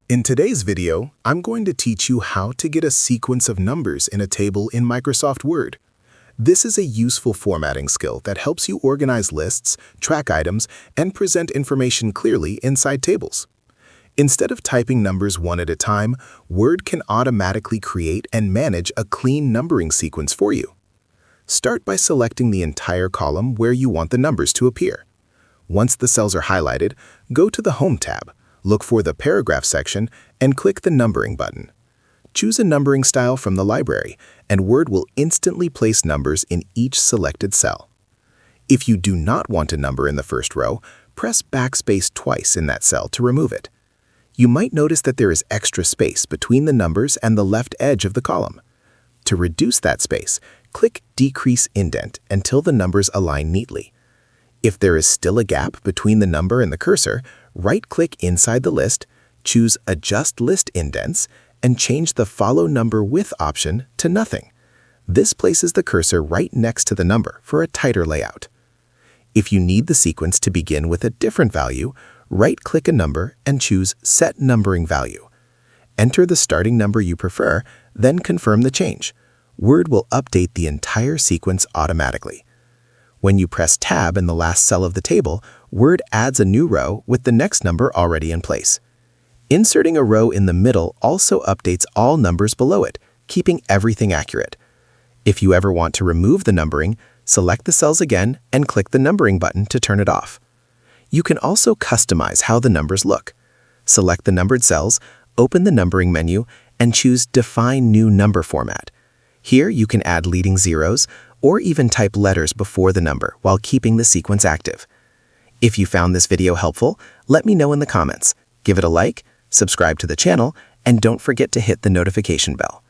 In today's video, I'm going to teach you how to get a sequence of numbers in a table in Microsoft Word. This is a useful formatting skill that helps you organize lists, track items, and present information clearly inside tables. Instead of typing numbers one at a time, Word can automatically create and manage a clean numbering sequence for you. Start by selecting the entire column where you want the numbers to appear. Once the cells are highlighted, go to the Home tab, look for the Paragraph section, and click the Numbering button. Choose a numbering style from the library, and Word will instantly place numbers in each selected cell. If you do not want a number in the first row, press Backspace twice in that cell to remove it. You might notice that there is extra space between the numbers and the left edge of the column. To reduce that space, click Decrease Indent until the numbers align neatly. If there is still a gap between the number and the cursor, right-click inside the list, choose Adjust List Indents, and change the Follow Number With option to Nothing. This places the cursor right next to the number for a tighter layout. If you need the sequence to begin with a different value, right-click a number and choose Set Numbering Value. Enter the starting number you prefer, then confirm the change. Word will update the entire sequence automatically. When you press Tab in the last cell of the table, Word adds a new row with the next number already in place. Inserting a row in the middle also updates all numbers below it, keeping everything accurate. If you ever want to remove the numbering, select the cells again and click the Numbering button to turn it off. You can also customize how the numbers look. Select the numbered cells, open the Numbering menu, and choose Define New Number Format. Here you can add leading zeros or even type letters before the number while keeping the sequence active. If you found this video helpful, let me know in the comments. Give it a like, subscribe to the channel, and don't forget to hit the notification bell.